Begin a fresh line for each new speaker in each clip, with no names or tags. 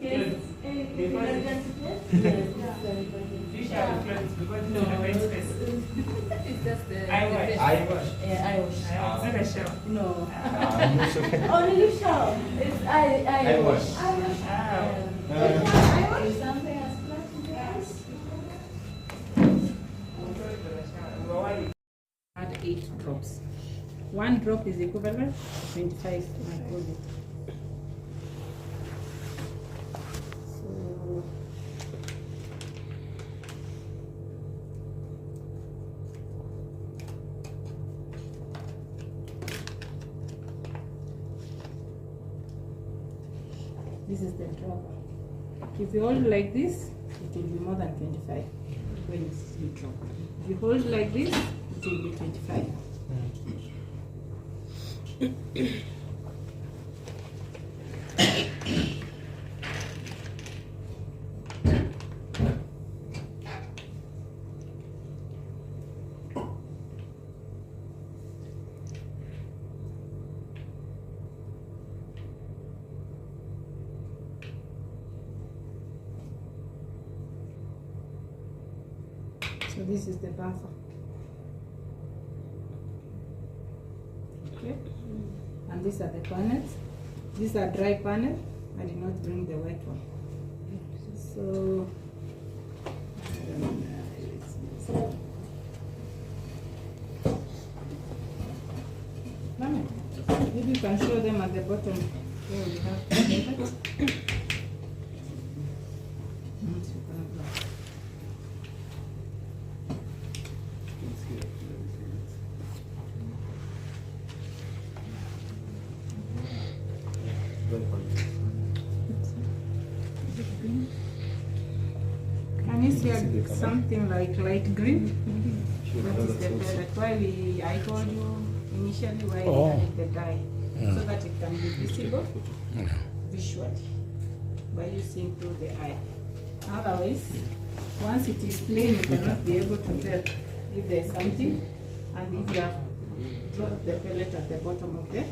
Yes. Emergency test? Yes. You shall have clothes because it's in a wet space.
It's just the
I wash.
Yeah, I wash.
It's not a shower.
No.
Only you shower.
It's I
wash.
I wash.
Ah.
I wash. Something as Add 8 drops. 1 drop is equivalent to 25 mercury. This is the drop. If you hold like this, it will be more than 25 when you drop. If you hold like this, it will be 25. So this is the buffer. Okay. And these are the panels. These are dry panel. I did not bring the wet one. So maybe you can show them at the bottom where we have to get it. Can you see something like light green? That is the pellet. Why I told you initially why we added the dye, so that it can be visible visually by using through the eye. Otherwise, once it is plain, you cannot be able to tell if there is something, and if you have dropped the pellet at the bottom of the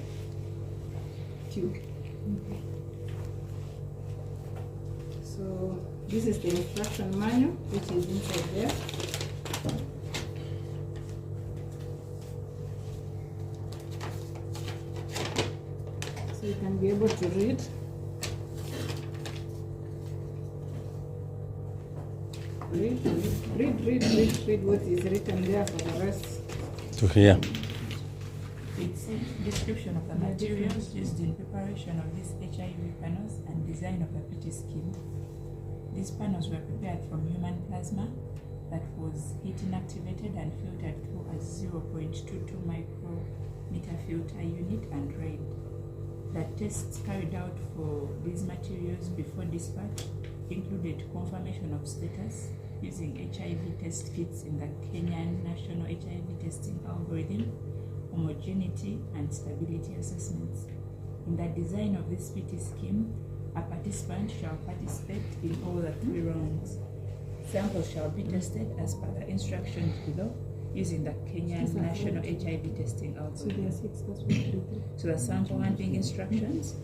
tube. So this is the instruction manual which is inside there. So you can be able to read. Read what is written there for the rest.
To hear.
It's a description of the materials used in preparation of these HIV panels and design of the PT scheme. These panels were prepared from human plasma that was heat inactivated and filtered through a 0.22 micrometer filter unit and dried. The tests carried out for these materials before dispatch included confirmation of status using HIV test kits in the Kenyan National HIV Testing Algorithm, homogeneity and stability assessments. In the design of this PT scheme, a participant shall participate in all the 3 rounds. Samples shall be tested as per the instructions below using the Kenyan National HIV Testing Algorithm. So the sample handling instructions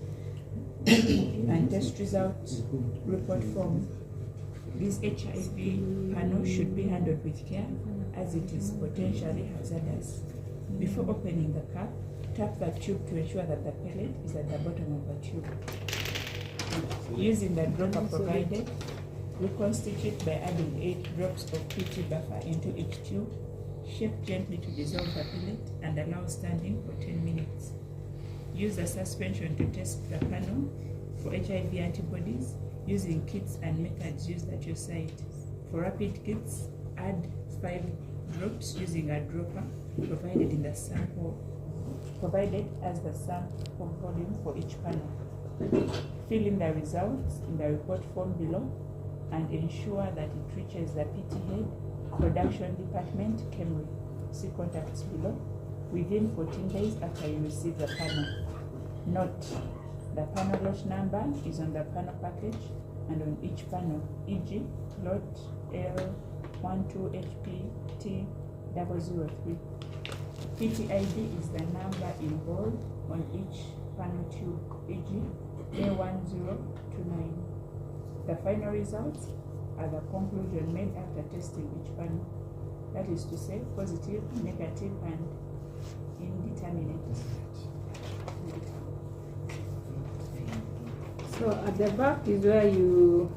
and test results report form. This HIV panel should be handled with care as it is potentially hazardous. Before opening the cap, tap the tube to ensure that the pellet is at the bottom of the tube. Using the dropper provided, reconstitute by adding 8 drops of PT buffer into each tube. Shake gently to dissolve the pellet and allow standing for 10 minutes. Use the suspension to test the panel for HIV antibodies using kits and methods used at your site. For rapid kits, add 5 drops using a dropper provided in the sample, provided as the sample volume for each panel. Fill in the results in the report form below and ensure that it reaches the PT head, production department, Kemri. See contacts below within 14 days after you receive the panel. Note, the panel lot number is on the panel package and on each panel, e.g. lot L12HPT003. PT ID is the number involved on each panel tube, e.g. A1029. The final results are the conclusion made after testing each panel. That is to say, positive, negative, and indeterminate.
So at the back is where you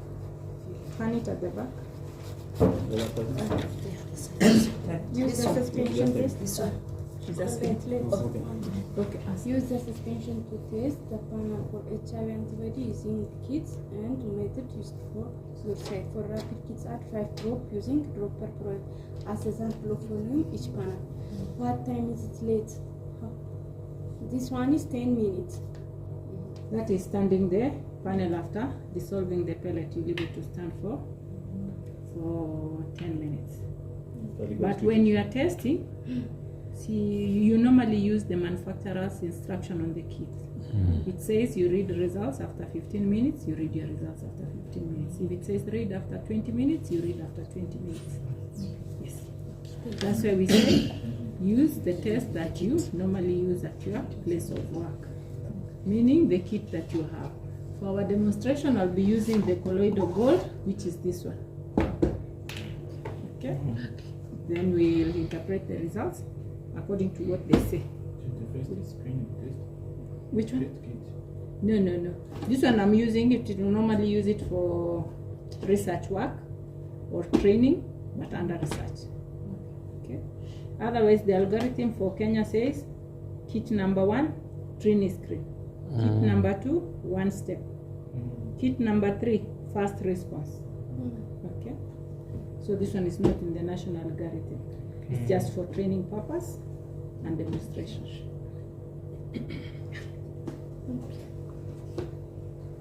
fan it at the back. Use the suspension test.
This one.
She's asking.
Okay.
Use the suspension to test the panel for HIV antibody using kits and method used for suicide. For rapid kits, add 5 drops using drop per product as example of volume each panel. What time is it late? This one is 10 minutes.
That is standing there. Panel after dissolving the pellet, you leave it to stand for 10 minutes. But when you are testing, see, you normally use the manufacturer's instruction on the kit. It says you read results after 15 minutes, you read your results after 15 minutes. If it says read after 20 minutes, you read after 20 minutes. Yes. That's why we say use the test that you normally use at your place of work, meaning the kit that you have. For our demonstration, I'll be using the colloidal gold, which is this one. Okay? Then we'll interpret the results according to what they say. Which one? No. This one I'm using it. You normally use it for research work or training, but under research. Okay. Otherwise, the algorithm for Kenya says kit number 1, Trini screen. Kit number 2, 1 step. Kit number 3, fast response. Okay. So this one is not in the national algorithm. It's just for training purpose and demonstration.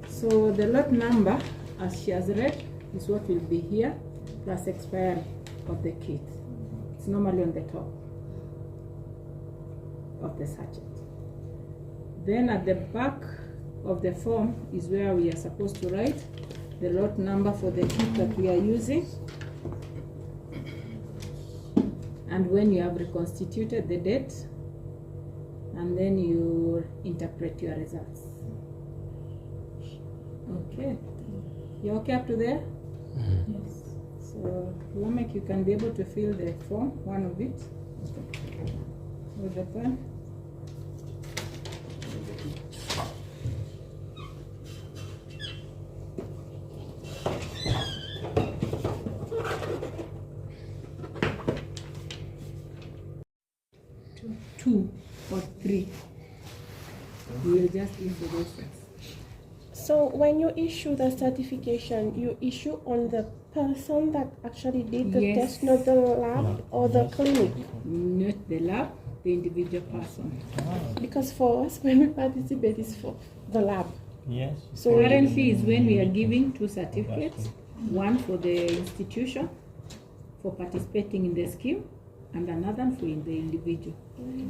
So the lot number, as she has read, is what will be here, plus expiry of the kit. It's normally on the top of the sachet. Then at the back of the form is where we are supposed to write the lot number for the kit that we are using, and when you have reconstituted the date, and then you interpret your results. Okay. You okay up to there? Yes. So Lamek, you can be able to fill the form, one of it, with the pen. Two or three. We will just use the reference.
So when you issue the certification, you issue on the person that actually did the test, not the lab or the clinic?
Not the lab, the individual person.
Because for us, when we participate, it's for the lab.
Yes.
So currently is when we are giving 2 certificates, one for the institution for participating in the scheme, and another for the individual.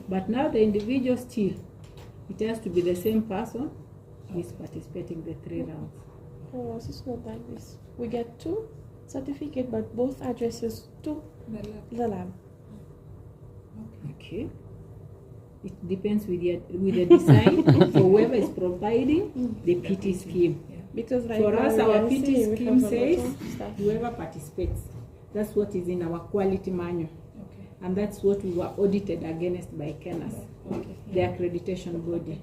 But now the individual still, it has to be the same person who is participating the 3 rounds.
For us, it's not like this. We get 2 certificates, but both addresses to the lab.
Okay. It depends with the design for whoever is providing the PT scheme.
Because like
for us, our PT scheme says
stuff.
whoever participates. That's what is in our quality manual.
Okay.
And that's what we were audited against by KENAS, the accreditation body.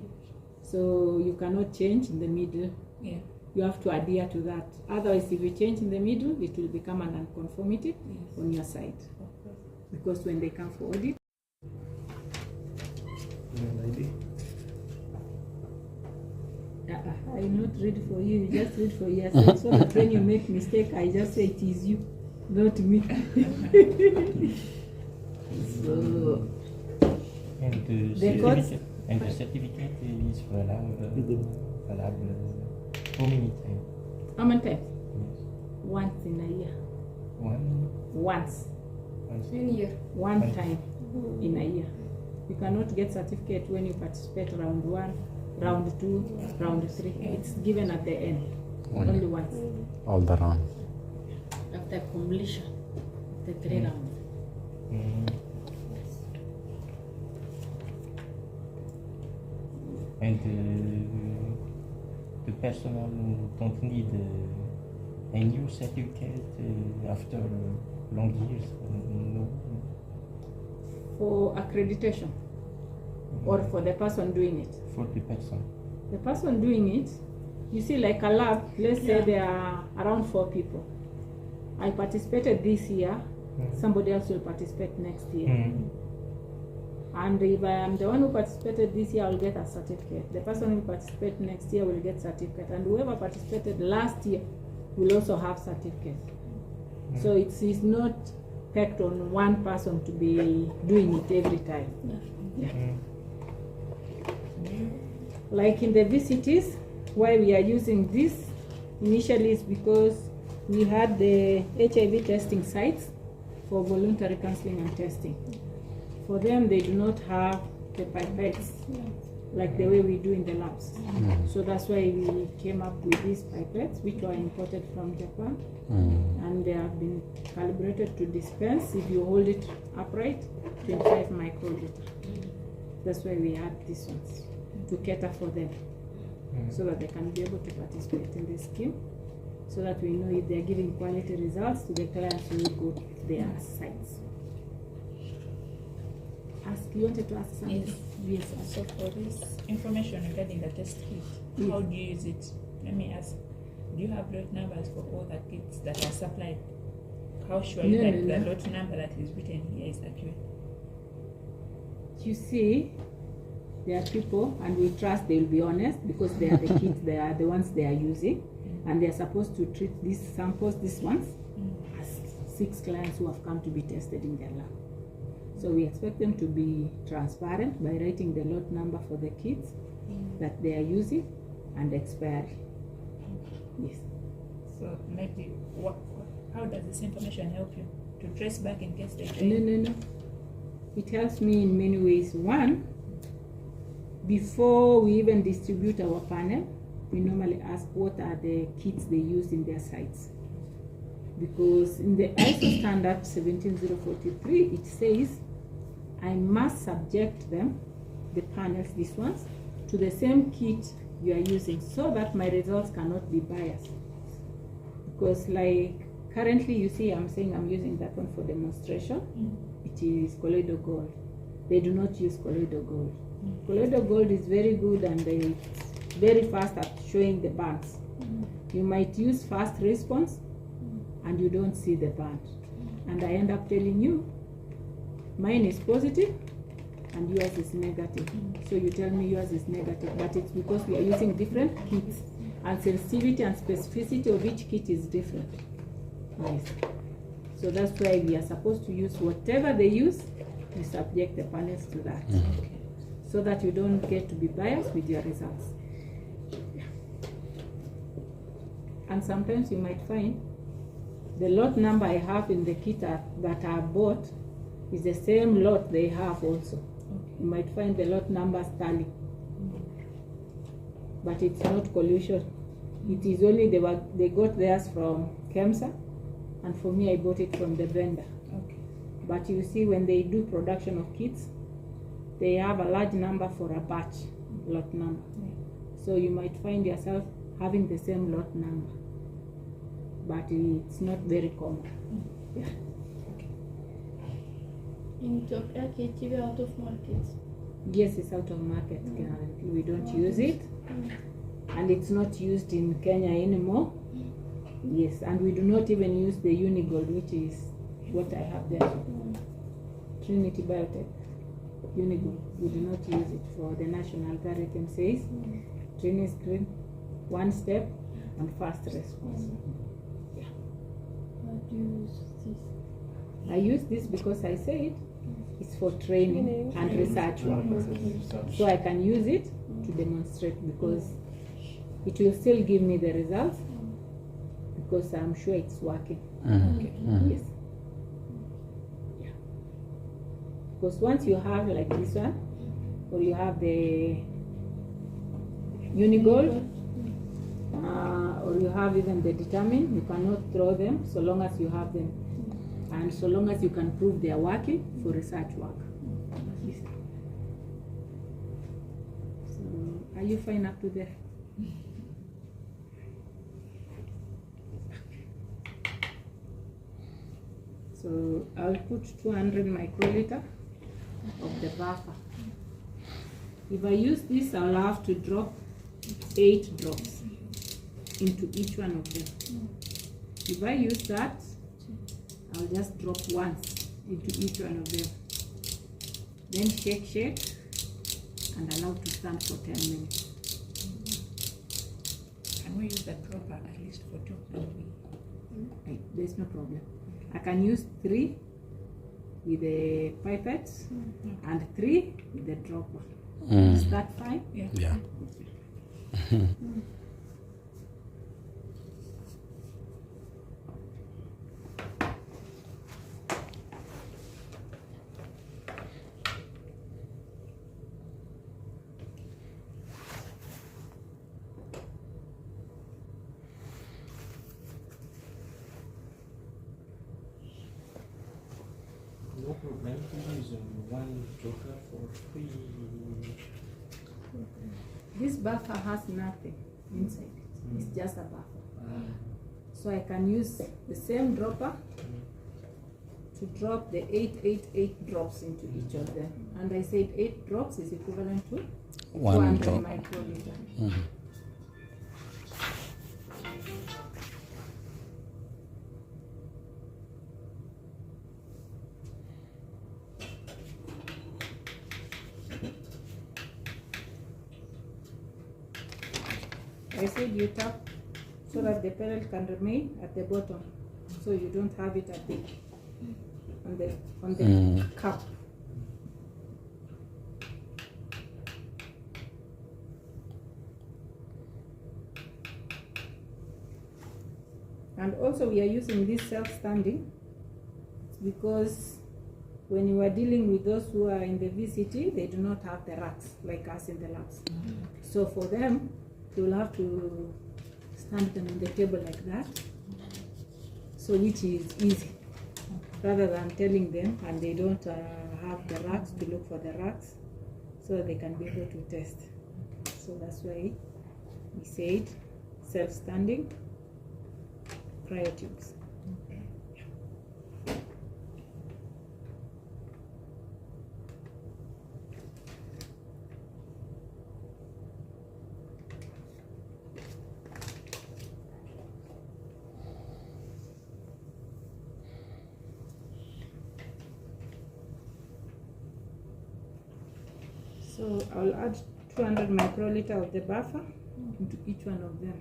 So you cannot change in the middle.
Yeah.
You have to adhere to that. Otherwise, if you change in the middle, it will become an unconformity on your side. Because when they come for audit, I not read for you, you just read for yourself. So that when you make mistake, I just say it is you, not me. So
and the certificate is valable how many times?
How many times?
Yes.
Once in a year. Once.
In year.
One time in a year. You cannot get certificate when you participate round 1, round 2, round 3. It's given at the end. Only once.
All the round.
After completion, the 3 rounds.
And the personnel don't need a new certificate after long years. No.
For accreditation or for the person doing it?
For the person.
The person doing it, you see, like a lab, let's say there are around 4 people. I participated this year, somebody else will participate next year. And if I am the one who participated this year, I'll get a certificate. The person who participates next year will get certificate. And whoever participated last year will also have certificates. So it's not pegged on one person to be doing it every time. Like in the VCTs, why we are using this initially is because we had the HIV testing sites for voluntary counseling and testing. For them, they do not have the pipettes like the way we do in the labs. So that's why we came up with these pipettes, which were imported from Japan. And they have been calibrated to dispense, if you hold it upright, 25 microliter. That's why we had these ones, to cater for them, so that they can be able to participate in the scheme, so that we know if they're giving quality results to the clients who will go to their sites. You wanted to ask something?
Yes. So for this information regarding the test kit, how do you use it? Let me ask, do you have lot numbers for all the kits that are supplied? How sure are you that the lot number that is written here is accurate?
You see, there are people, and we trust they will be honest, because they are the kids, they are the ones they are using, and they are supposed to treat these samples, these ones, as 6 clients who have come to be tested in their lab. So we expect them to be transparent by writing the lot number for the kits that they are using and expiry. Yes.
So maybe how does this information help you to trace back in case they
No. It helps me in many ways. One, before we even distribute our panel, we normally ask what are the kits they use in their sites. Because in the ISO standard 17043, it says I must subject them, the panels, these ones, to the same kit you are using, so that my results cannot be biased. Because like currently you see I'm saying I'm using that one for demonstration. It is colloidal gold. They do not use colloidal gold. Colloidal gold is very good, and it's very fast at showing the bands. You might use fast response and you don't see the band. And I end up telling you, mine is positive and yours is negative. So you tell me yours is negative, but it's because we are using different kits, and sensitivity and specificity of each kit is different. Yes. So that's why we are supposed to use whatever they use, you subject the panels to that. So that you don't get to be biased with your results. And sometimes you might find the lot number I have in the kit that I bought is the same lot they have also. You might find the lot numbers tally, but it's not collusion. It is only they got theirs from KEMSA, and for me I bought it from the vendor. But you see, when they do production of kits, they have a large number for a batch lot number. So you might find yourself having the same lot number, but it's not very common.
In Ethiopia, KTV out of market.
Yes, it's out of market currently. We don't use it, and it's not used in Kenya anymore. Yes, and we do not even use the Unigold, which is what I have there. Trinity Biotech Unigold. We do not use it for the national curriculum. Says Trini screen, 1 step, and fast response.
How do you use this?
I use this because I said it's for training and research work. So I can use it to demonstrate, because it will still give me the results, because I'm sure it's working. Yes. Yeah. Because once you have like this one, or you have the Unigold, or you have even the Determine, you cannot throw them so long as you have them, and so long as you can prove they are working for research work. Yes. So, are you fine up to there? So I'll put 200 microliter of the buffer. If I use this, I'll have to drop 8 drops into each one of them. If I use that, I'll just drop once into each one of them. Then shake, and allow to stand for 10 minutes.
Can we use that dropper at least for 2?
Right, there's no problem. I can use 3 with the pipette and 3 with the dropper. Is that fine?
Yeah.
No problem to use one joker for 3.
This buffer has nothing inside it. It's just a buffer. So I can use the same dropper to drop the 8 drops into each of them. And I said 8 drops is equivalent to
1
200
drop.
microliter. I said you tap so that the pedal can remain at the bottom, so you don't have it at the on the cup. And also we are using this self-standing because when you are dealing with those who are in the VCT, they do not have the racks like us in the labs. So for them, you will have to stand them on the table like that, so which is easy, rather than telling them and they don't have the racks, to look for the racks so they can be able to test. So that's why we said self-standing cryotubes. So I'll add 200 microliter of the buffer into each one of them.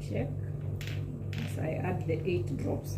Check as I add the 8 drops.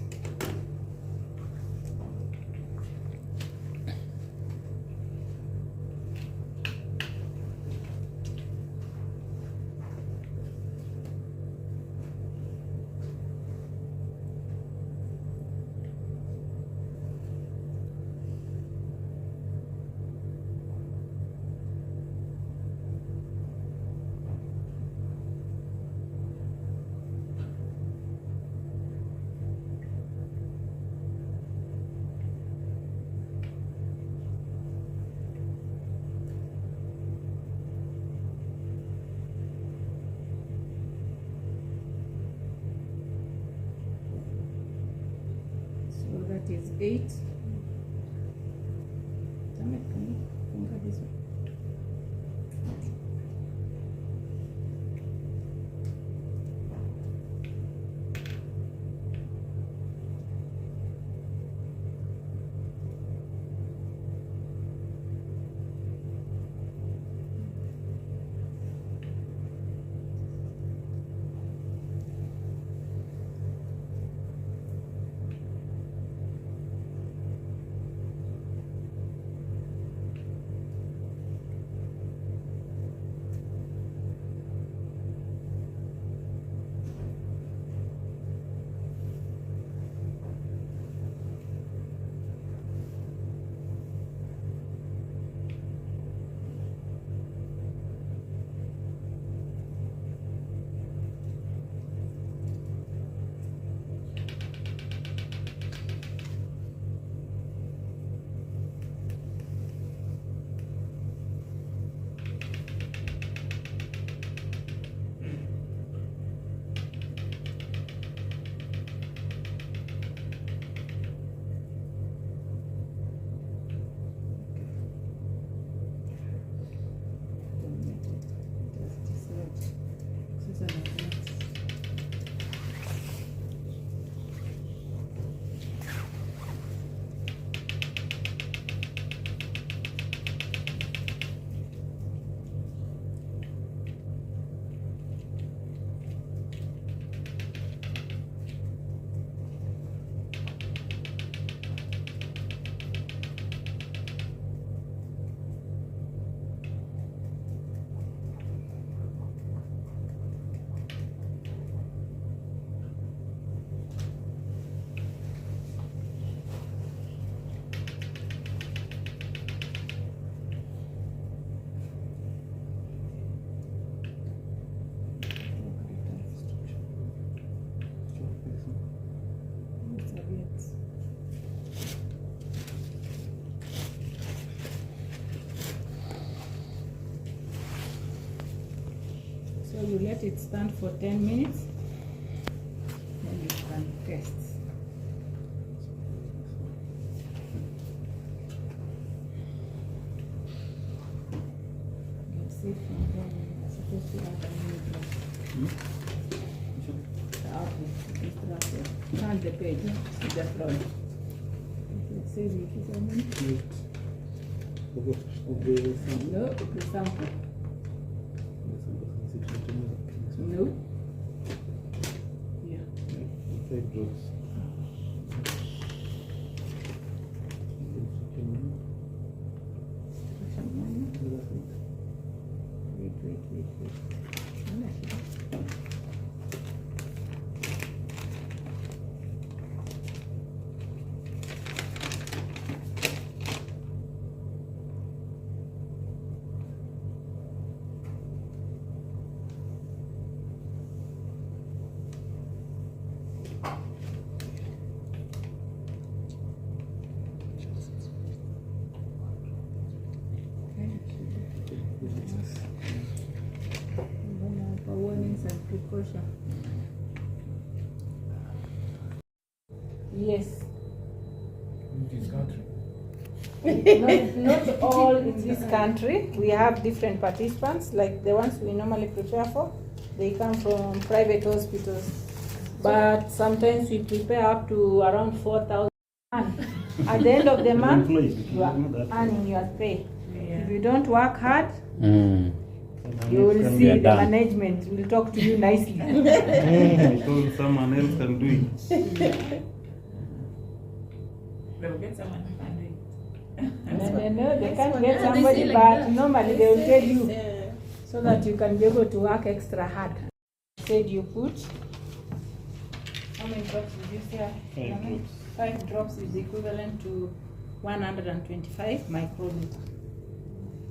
that is 8. Damn it, can you finger this one? So you let it stand for 10 minutes, then you can test. You see from there, you're supposed to have a minute the outlet, it's right there. Turn the page to the front. It says it is a minute. No, it is sample. No. Yeah.
5 drops.
Wait. For warnings and precaution. Yes.
In this country.
Not all in this country. We have different participants, like the ones we normally prepare for. They come from private hospitals. But sometimes we prepare up to around 4,000. At the end of the month, you are earning your pay. If you don't work hard, you will see the management will talk to you nicely.
I told someone else can do it.
We'll get someone who can do it.
No, they can't get somebody, but normally they will tell you so that you can be able to work extra hard. Said you put, how many drops did you say?
5 drops.
5 drops is equivalent to 125 microliter.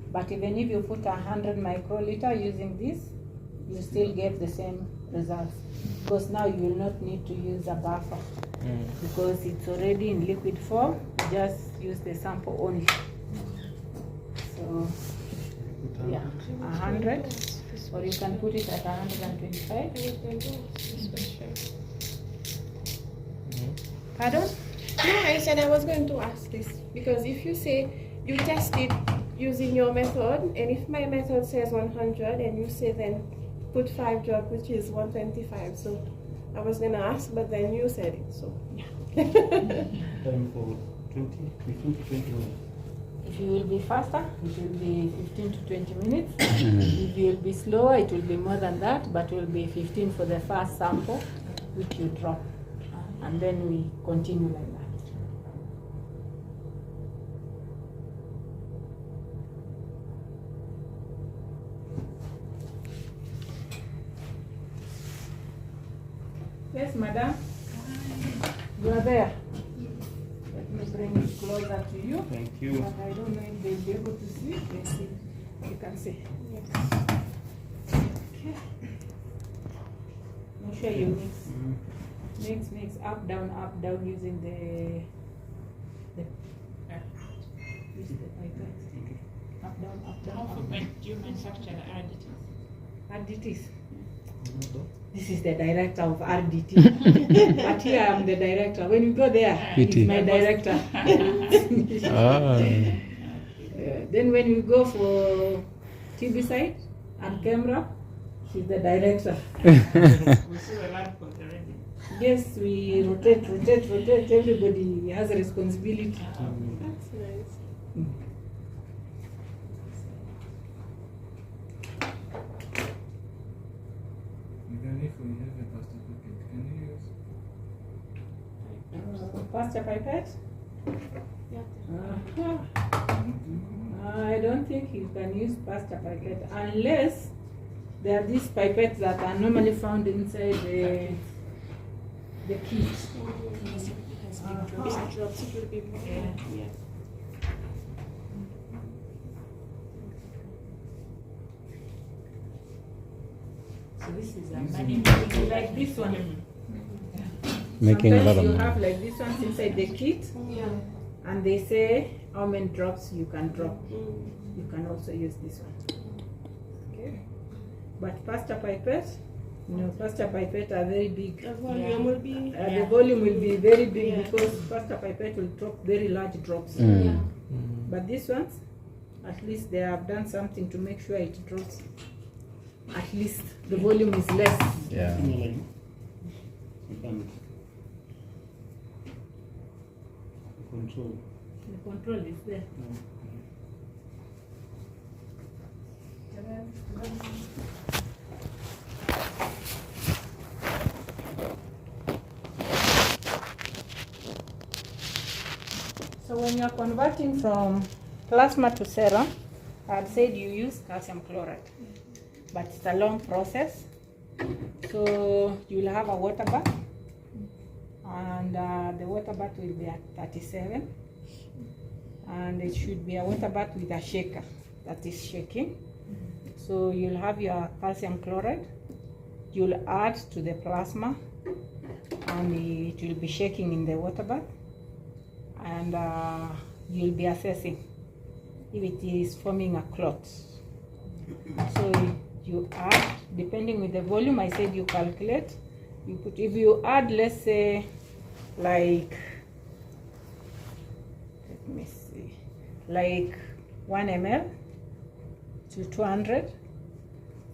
But even if you put 100 microliter using this, you still get the same results. Because now you will not need to use a buffer. Because it's already in liquid form, you just use the sample only. So, yeah, 100, or you can put it at 125. Pardon?
No, I said I was going to ask this because if you say you test it using your method, and if my method says 100 and you say then put 5 drops, which is 125, so I was gonna ask, but then you said it, so
Time for 15 to 20 minutes.
If you will be faster, it will be 15 to 20 minutes. If you will be slower, it will be more than that, but it will be 15 for the first sample, which you drop. And then we continue like that. Yes, madam. You are there. Let me bring it closer to you.
Thank you.
But I don't know if they'll be able to see. Let's see. You can see. Yes. Okay. Make sure you mix up down using the use the pipette. Up down
How
up
do
down.
you manufacture the additives?
RDTs. This is the director of RDT. But here I'm the director. When you go there, he's my director. Then when you go for TV side and camera, she's the director.
We see a lot of already.
Yes, we rotate. Everybody has a responsibility.
that's nice.
Even if we have a pasta packet, can you use?
Pasta pipette?
Yeah.
I don't think you can use pasta pipette unless there are these pipettes that are normally found inside the kit.
Big drops, it will be more. Yeah.
So this is a money
Like this one.
Making a lot
Sometimes
of
you
money.
have like this one inside the kit, and they say how many drops you can drop. You can also use this one. Okay. But pasta pipette, pasta pipette are very big.
The volume will be.
The volume will be very big because pasta pipette will drop very large drops.
Yeah.
But these ones, at least they have done something to make sure it drops. At least the volume is less.
Yeah.
You can control.
The control is there. So when you are converting from plasma to serum, I'd said you use calcium chloride, but it's a long process. So you'll have a water bath, and the water bath will be at 37, and it should be a water bath with a shaker that is shaking. So you'll have your calcium chloride, you'll add to the plasma, and it will be shaking in the water bath, and you'll be assessing if it is forming a clot. So you add, depending with the volume, I said you calculate, you put, if you add, let's say, like, let me see, like 1 ml to 200,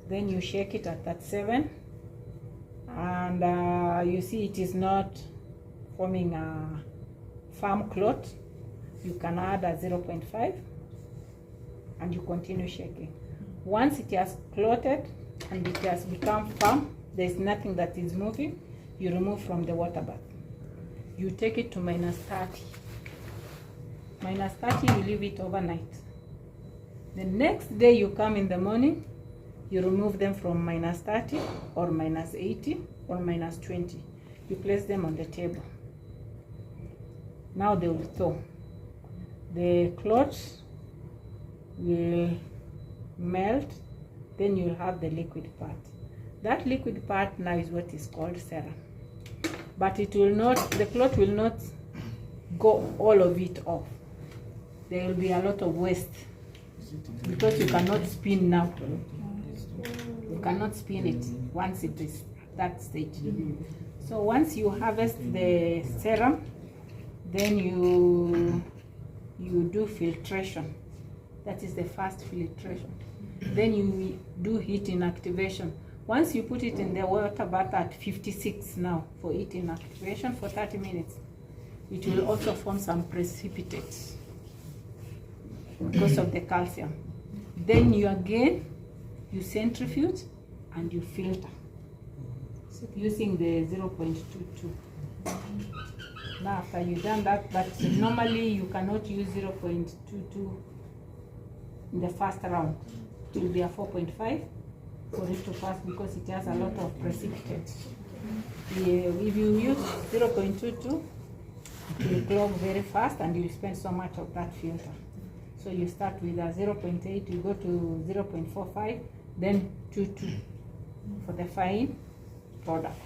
then you shake it at 37, and you see it is not forming a firm clot, you can add a 0.5 and you continue shaking. Once it has clotted and it has become firm, there is nothing that is moving, you remove from the water bath. You take it to minus 30. Minus 30, you leave it overnight. The next day you come in the morning, you remove them from minus 30 or minus 80 or minus 20. You place them on the table. Now they will thaw. The clots will melt, then you'll have the liquid part. That liquid part now is what is called serum. But it will not, the clot will not go all of it off. There will be a lot of waste because you cannot spin now. You cannot spin it once it is that stage. So once you harvest the serum, Then you do filtration. That is the first filtration. Then you do heat inactivation. Once you put it in the water bath at 56 now for heat inactivation for 30 minutes, it will also form some precipitates because of the calcium. Then you centrifuge and you filter using the 0.22. Now after you've done that, but normally you cannot use 0.22 in the first round. It will be a 4.5 for it to pass because it has a lot of precipitates. If you use 0.22, it will clog very fast and you'll spend so much of that filter. So you start with a 0.8, you go to 0.45, then 22 for the fine product.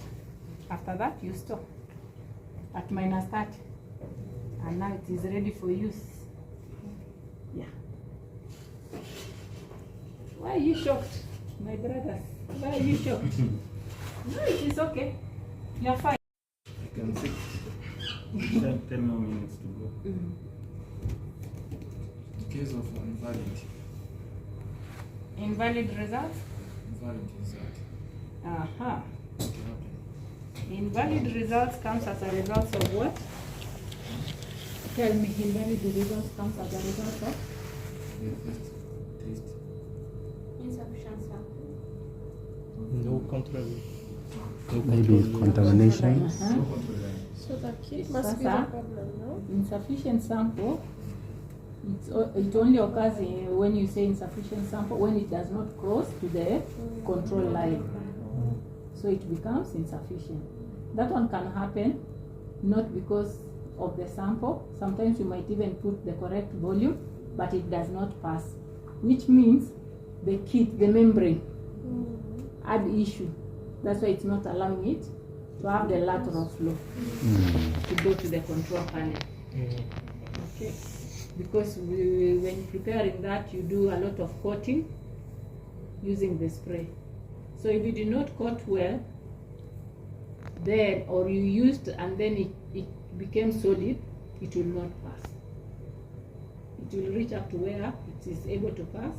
After that, you stop at -30, and now it is ready for use. Yeah. Why are you shocked, my brothers? Why are you shocked? No, it is okay. You're fine.
I can sit. 10 more minutes to go.
In case of
Invalid results?
invalid result,
Uh-huh.
what will happen?
Invalid results comes as a result of what? Tell me, invalid results comes as a result of?
The first test.
Insufficient sample.
No control. No
Maybe
control.
contamination.
No control line.
So the kid must be the
Sasa,
problem, no?
insufficient sample, it only occurs when you say insufficient sample, when it does not cross to the control line. So it becomes insufficient. That one can happen not because of the sample. Sometimes you might even put the correct volume, but it does not pass, which means the kit, the membrane, had issue. That's why it's not allowing it to have the lateral flow to go to the control panel. Okay, because when preparing that, you do a lot of coating using the spray. So if you do not coat well, then, or you used and then it became solid, it will not pass. It will reach up to where it is able to pass.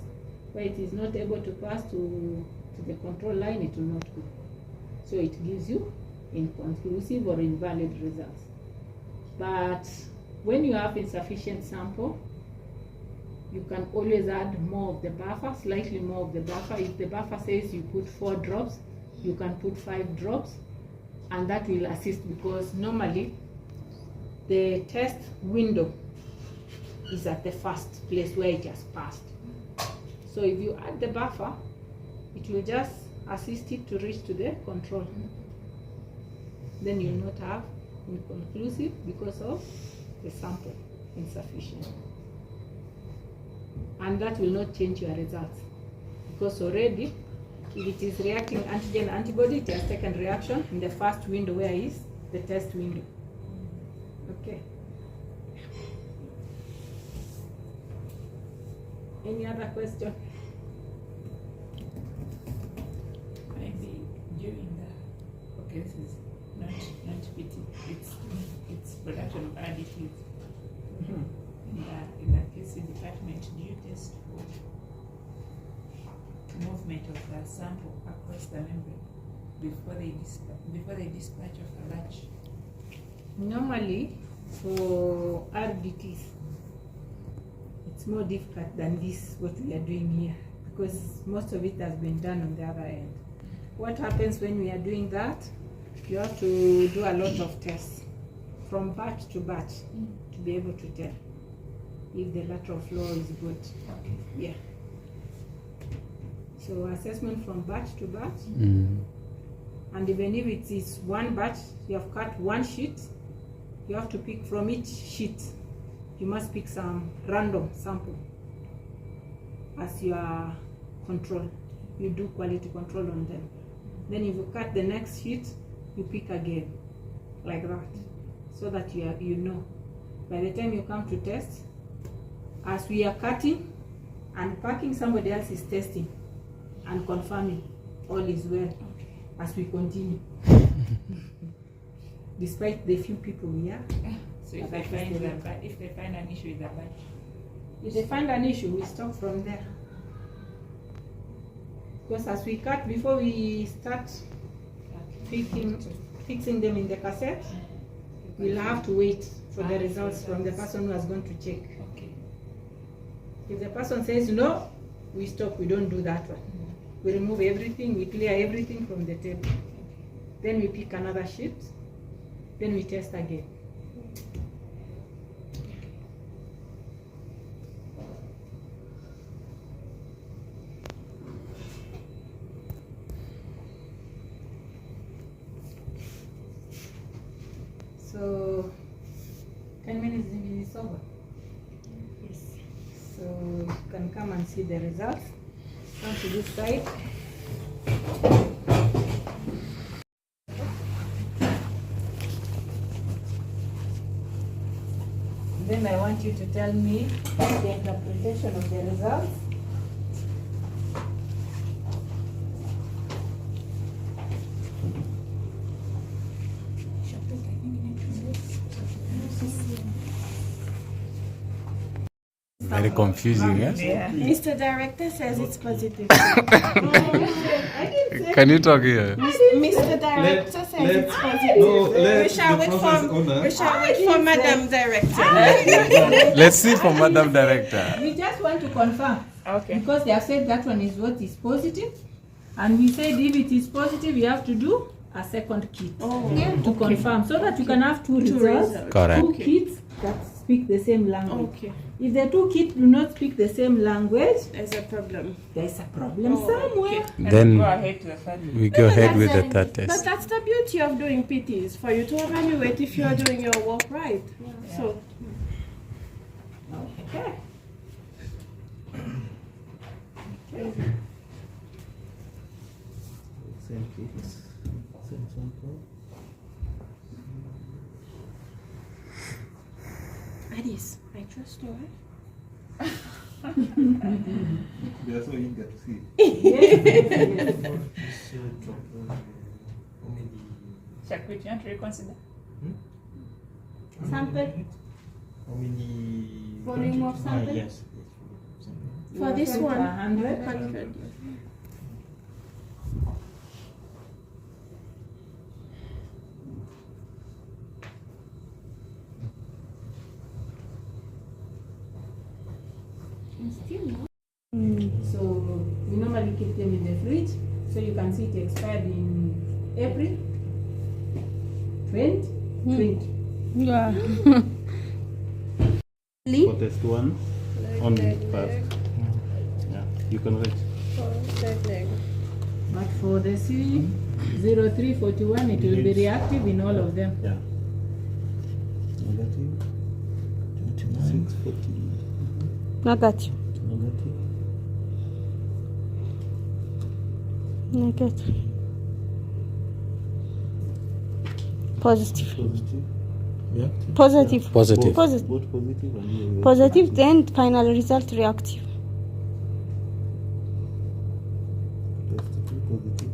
Where it is not able to pass to the control line, it will not go. So it gives you inconclusive or invalid results. But when you have insufficient sample, you can always add more of the buffer, slightly more of the buffer. If the buffer says you put 4 drops, you can put 5 drops, and that will assist because normally the test window is at the first place where it has passed. So if you add the buffer, it will just assist it to reach to the control. Then you will not have inconclusive because of the sample insufficient. And that will not change your results because already if it is reacting antigen antibody, it has taken reaction in the first window where is the test window. Okay. Any other question?
Maybe during the, okay, this is not PT, it's production of additives. In the QC department, do you test for movement of the sample across the membrane before they dispatch of a batch?
Normally, for RDTs, it's more difficult than this, what we are doing here, because most of it has been done on the other end. What happens when we are doing that? You have to do a lot of tests from batch to batch to be able to tell if the lateral flow is good.
Okay.
Yeah. So assessment from batch to batch, and even if it is one batch, you have cut one sheet, you have to pick from each sheet. You must pick some random sample as your control. You do quality control on them. Then if you cut the next sheet, you pick again, like that, so that you know. By the time you come to test, as we are cutting and packing, somebody else is testing and confirming all is well as we continue. Despite the few people we are,
So if they find an issue with the batch,
if they find an issue, we stop from there. Because as we cut, before we start fixing them in the cassette, we'll have to wait for the results from the person who is going to check.
okay.
If the person says no, we stop, we don't do that one. We remove everything, we clear everything from the table. Then we pick another sheet, then we test again. So 10 minutes is over. Yes. So you can come and see the results. Come to this side. Then I want you to tell me the interpretation of the results.
Very confusing, yes?
Yeah.
Mr. Director says it's positive.
Can you talk here?
Mr. Director says it's positive. We shall wait for Madam Director.
Let's see from Madam Director.
We just want to confirm.
Okay.
Because they have said that one is what is positive. And we said if it is positive, you have to do a second kit to confirm. So that you can have two results.
Correct.
Two kits that speak the same language.
Okay.
If the two kits do not speak the same language,
There's a problem.
there's a problem somewhere.
Then
Go ahead to the third.
we go ahead with the third
But
test.
that's the beauty of doing PTs, for you to evaluate if you're doing your work right. So
Okay.
Same kits, same sample.
Alice, I trust you, right?
They are so eager to see.
Shakwi, do you want to reconsider?
Sample,
How many?
volume of sample.
Yes.
For this one,
100.
100.
Still no.
So we normally keep them in the fridge. So you can see it expired in April 2020.
Yeah.
For test one, on first. Yeah, you can wait.
But for the C0341, it will be reactive in all of them.
Yeah. Negative. 640.
Negative.
Negative.
Negative. Positive.
Positive. Reactive.
Positive.
Positive.
Positive.
Both positive and negative.
Positive, then final result reactive.
Test two positive.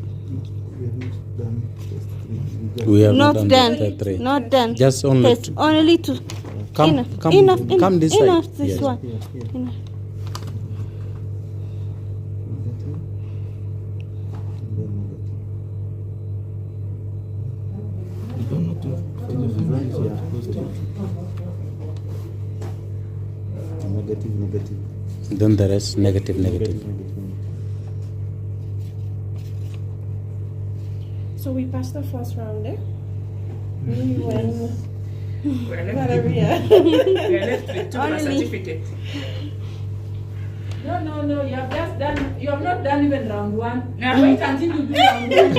We have not done test three.
We have
Not
done
done.
the three.
Not done.
Just only
Test.
two.
Only two.
Come,
enough.
come,
enough.
come this side.
Enough this
Yes.
one.
Here, here.
Enough.
Negative. And then negative. You don't know to for the results, yeah, positive. Negative, negative.
Then the rest negative, negative.
So we passed the first round, eh?
We're left
Valeria.
we're left with two
Only-
certificates.
No, you have just done, you have not done even round one.
No.
Wait until you do round one.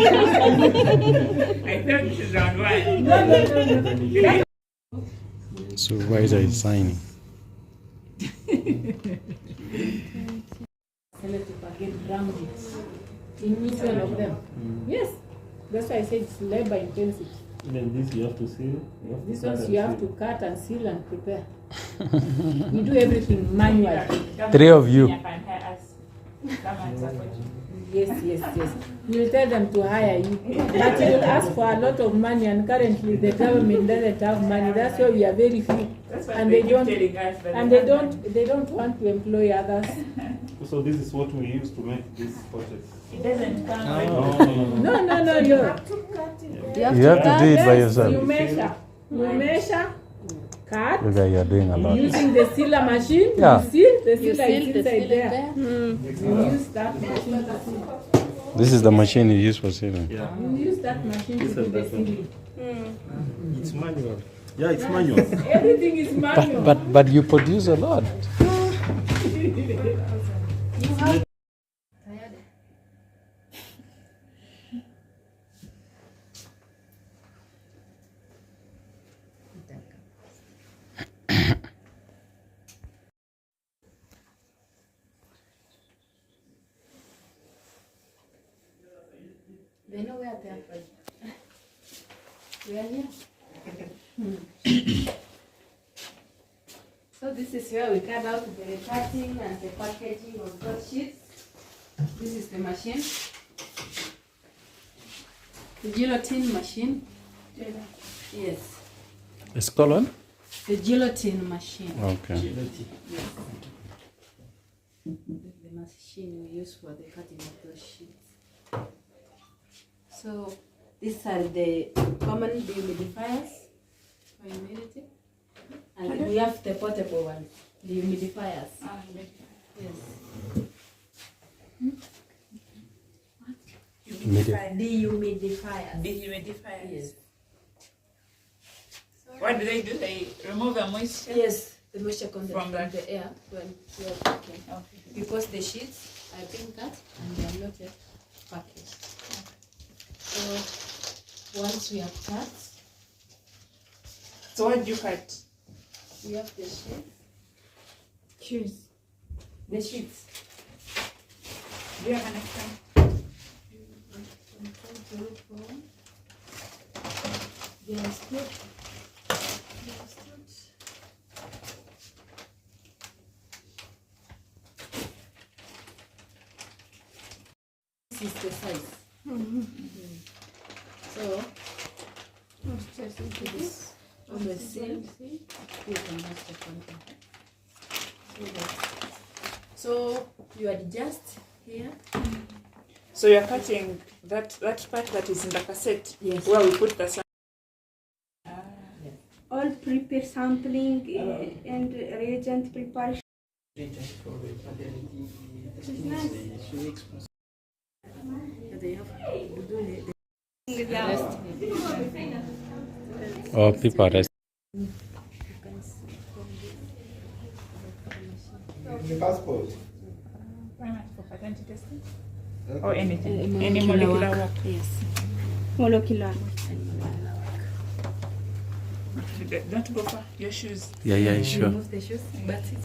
I thought this is round one.
No.
Supervisor is signing.
Selective again, ground it in each one of them. Yes, that's why I said it's labor intensive.
Then this you have to seal.
This ones you have to cut and seal and prepare. We do everything manually.
Three of you.
come and support you.
Yes. You'll tell them to hire you. But you'll ask for a lot of money, and currently the government doesn't have money. That's why we are very few.
That's what
And
they
they
keep
don't-
telling us. But
And they don't want to employ others.
So this is what we use to make this purchase.
It doesn't come ready.
No.
You
You have to do it by
You
yourself.
measure, cut,
You guys are doing a lot.
using the sealer machine.
Yeah.
You seal, the
You
sealer
seal
is
the
inside
seal
there.
there.
You use that machine to seal.
This is the machine you use for sealing.
Yeah.
You use that machine to do the sealing.
It's manual. Yeah, it's manual.
Everything is manual.
But you produce a lot.
They know where they are from. We are here. So this is where we cut out the cutting and the packaging of those sheets. This is the machine. The guillotine machine. Yes.
It's colon?
The guillotine machine.
Okay.
Yes. The machine we use for the cutting of those sheets. So these are the common dehumidifiers for humidity. And we have the portable ones, the humidifiers. Yes. Dehumidifiers.
Dehumidifiers.
Yes.
What do? They remove the moisture?
Yes, the moisture content
From
from the air when you are cooking.
Okay.
Because the sheets are being cut and they are not yet packaged. So once we have cut,
So what do you cut?
we have the sheets.
Choose.
The sheets.
Do you have an extra?
They are stood. This is the size. So, this on the seal, you can match the content. So you adjust here.
So you're cutting that part that is in the cassette?
Yes.
Where we put the
all prepare sampling and reagent preparation.
They
They have to do the rest.
Oh, people rest.
The passport.
for paternity testing? Or anything? Any molecular work?
Yes.
Molecular.
Don't go far. Your shoes.
Yeah, sure.
Remove the shoes, but it's